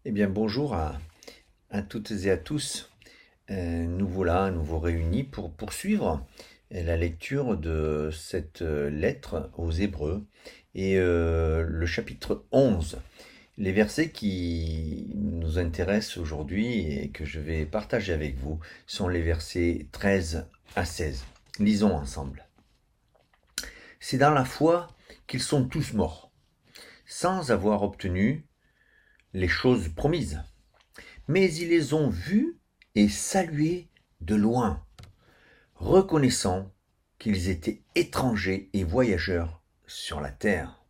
Eh bien, bonjour à toutes et à tous. Nous voilà à nouveau réunis pour poursuivre la lecture de cette lettre aux Hébreux et le chapitre 11. Les versets qui nous intéressent aujourd'hui et que je vais partager avec vous sont les versets 13 à 16. Lisons ensemble. C'est dans la foi qu'ils sont tous morts, sans avoir obtenu les choses promises. Mais ils les ont vus et salués de loin, reconnaissant qu'ils étaient étrangers et voyageurs sur la terre.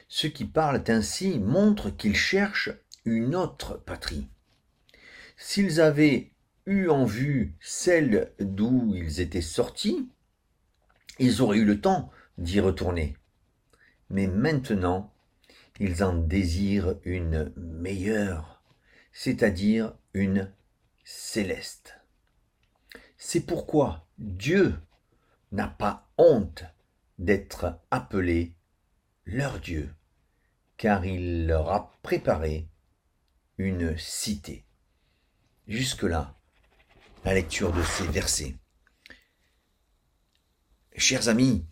Ceux qui parlent ainsi montrent qu'ils cherchent une autre patrie. S'ils avaient eu en vue celle d'où ils étaient sortis, ils auraient eu le temps d'y retourner. Mais maintenant, ils en désirent une meilleure, c'est-à-dire une céleste. C'est pourquoi Dieu n'a pas honte d'être appelé leur Dieu, car il leur a préparé une cité. Jusque-là, la lecture de ces versets. Chers amis,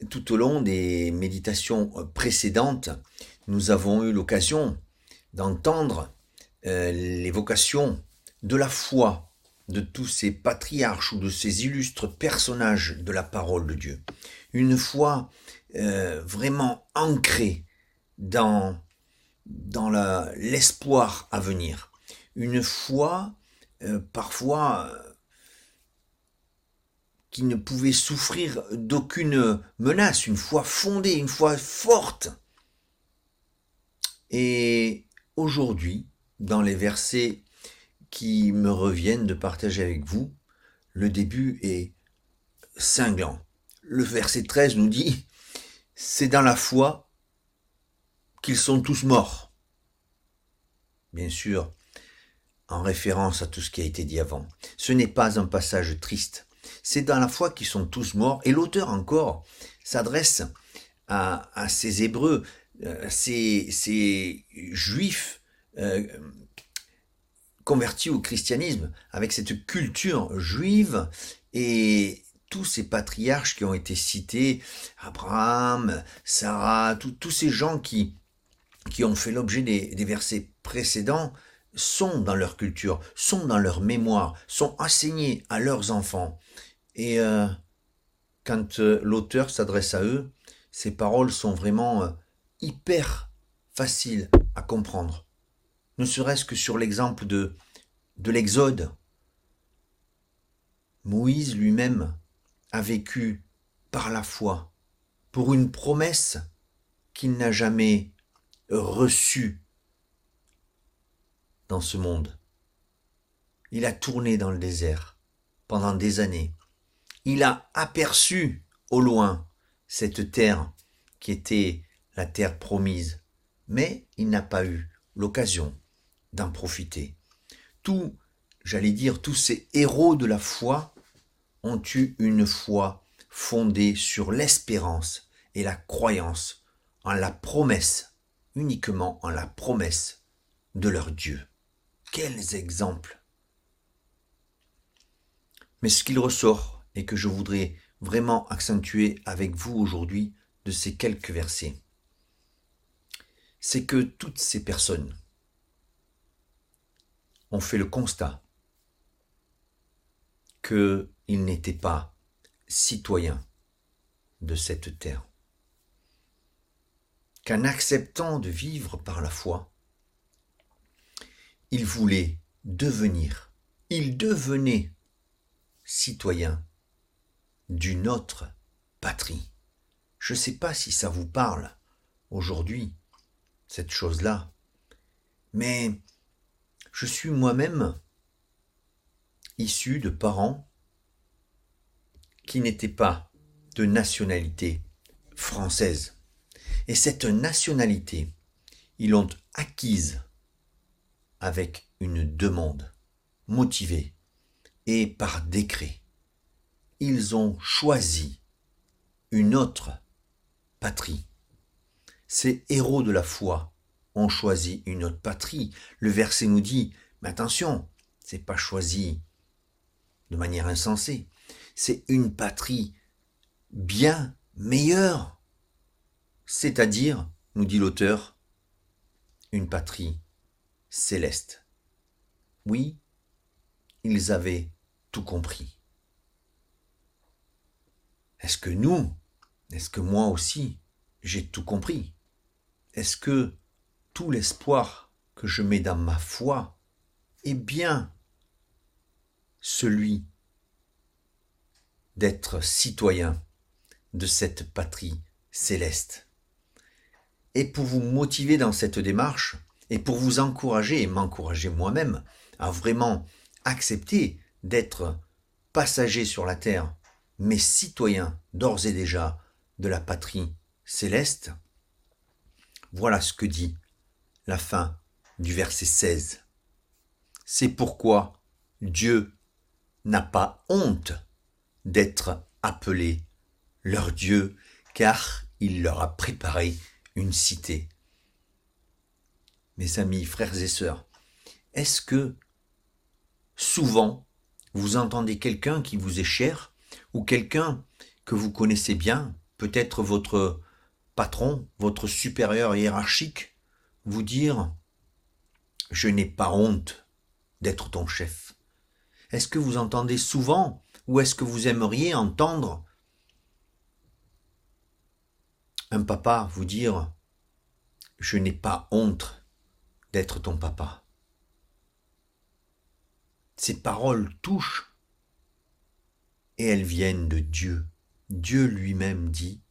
tout au long des méditations précédentes, nous avons eu l'occasion d'entendre l'évocation de la foi de tous ces patriarches ou de ces illustres personnages de la parole de Dieu. Une foi vraiment ancrée dans l'espoir à venir. Une foi parfois qui ne pouvait souffrir d'aucune menace, une foi fondée, une foi forte. Et aujourd'hui, dans les versets qui me reviennent de partager avec vous, le début est cinglant. Le verset 13 nous dit, c'est dans la foi qu'ils sont tous morts. Bien sûr, en référence à tout ce qui a été dit avant. Ce n'est pas un passage triste. C'est dans la foi qu'ils sont tous morts. Et l'auteur encore s'adresse à ces Hébreux, ces Juifs convertis au christianisme, avec cette culture juive et tous ces patriarches qui ont été cités, Abraham, Sarah, tous ces gens qui ont fait l'objet des versets précédents, sont dans leur culture, sont dans leur mémoire, sont enseignés à leurs enfants. Et quand l'auteur s'adresse à eux, ces paroles sont vraiment hyper faciles à comprendre. Ne serait-ce que sur l'exemple de l'Exode. Moïse lui-même a vécu par la foi pour une promesse qu'il n'a jamais reçue dans ce monde. Il a tourné dans le désert pendant des années. Il a aperçu au loin cette terre qui était la terre promise, mais il n'a pas eu l'occasion d'en profiter. Tous ces héros de la foi ont eu une foi fondée sur l'espérance et la croyance en la promesse, uniquement en la promesse de leur Dieu. Quels exemples! Mais ce qu'il ressort et que je voudrais vraiment accentuer avec vous aujourd'hui de ces quelques versets, c'est que toutes ces personnes ont fait le constat qu'ils n'étaient pas citoyens de cette terre. Qu'en acceptant de vivre par la foi, ils devenaient citoyens d'une autre patrie. Je ne sais pas si ça vous parle aujourd'hui, cette chose-là, mais je suis moi-même issu de parents qui n'étaient pas de nationalité française. Et cette nationalité, ils l'ont acquise avec une demande motivée et par décret. Ils ont choisi une autre patrie. Ces héros de la foi ont choisi une autre patrie. Le verset nous dit, mais attention, c'est pas choisi de manière insensée. C'est une patrie bien meilleure. C'est-à-dire, nous dit l'auteur, une patrie céleste. Oui, ils avaient tout compris. Est-ce que moi aussi, j'ai tout compris? Est-ce que tout l'espoir que je mets dans ma foi est bien celui d'être citoyen de cette patrie céleste? Et pour vous motiver dans cette démarche, et pour vous encourager et m'encourager moi-même à vraiment accepter d'être passager sur la terre, mais citoyen d'ores et déjà de la patrie céleste, voilà ce que dit la fin du verset 16. C'est pourquoi Dieu n'a pas honte d'être appelé leur Dieu, car il leur a préparé une cité. Mes amis, frères et sœurs, est-ce que souvent vous entendez quelqu'un qui vous est cher ou quelqu'un que vous connaissez bien, peut-être votre patron, votre supérieur hiérarchique, vous dire « Je n'ai pas honte d'être ton chef ». Est-ce que vous entendez souvent ou est-ce que vous aimeriez entendre un papa vous dire « Je n'ai pas honte d'être ton papa ». Ces paroles touchent et elles viennent de Dieu. Dieu lui-même dit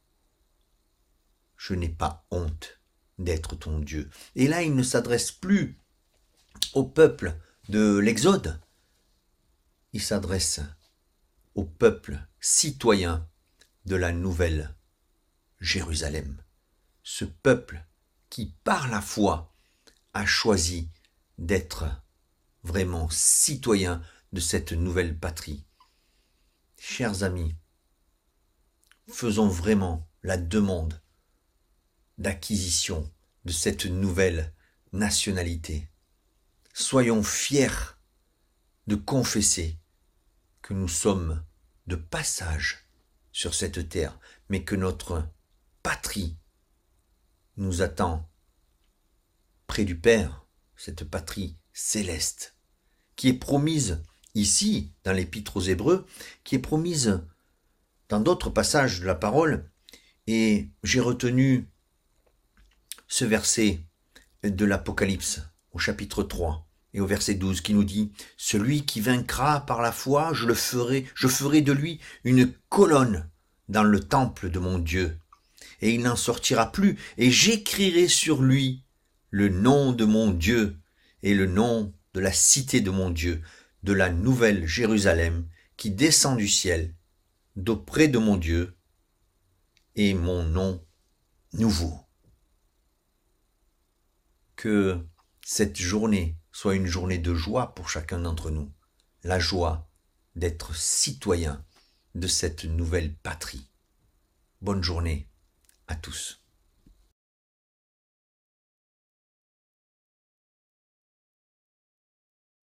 « Je n'ai pas honte d'être ton Dieu ». Et là, il ne s'adresse plus au peuple de l'Exode, il s'adresse au peuple citoyen de la nouvelle Jérusalem. Ce peuple qui, par la foi, a choisi d'être vraiment citoyen de cette nouvelle patrie. Chers amis, faisons vraiment la demande d'acquisition de cette nouvelle nationalité. Soyons fiers de confesser que nous sommes de passage sur cette terre, mais que notre patrie nous attend près du Père, cette patrie céleste, qui est promise ici, dans l'Épître aux Hébreux, qui est promise dans d'autres passages de la parole, et j'ai retenu ce verset de l'Apocalypse, au chapitre 3, et au verset 12, qui nous dit « Celui qui vaincra par la foi, je ferai de lui une colonne dans le temple de mon Dieu, et il n'en sortira plus, et j'écrirai sur lui le nom de mon Dieu et le nom de la cité de mon Dieu, de la nouvelle Jérusalem qui descend du ciel, d'auprès de mon Dieu, et mon nom nouveau. » Que cette journée soit une journée de joie pour chacun d'entre nous, la joie d'être citoyen de cette nouvelle patrie. Bonne journée à tous.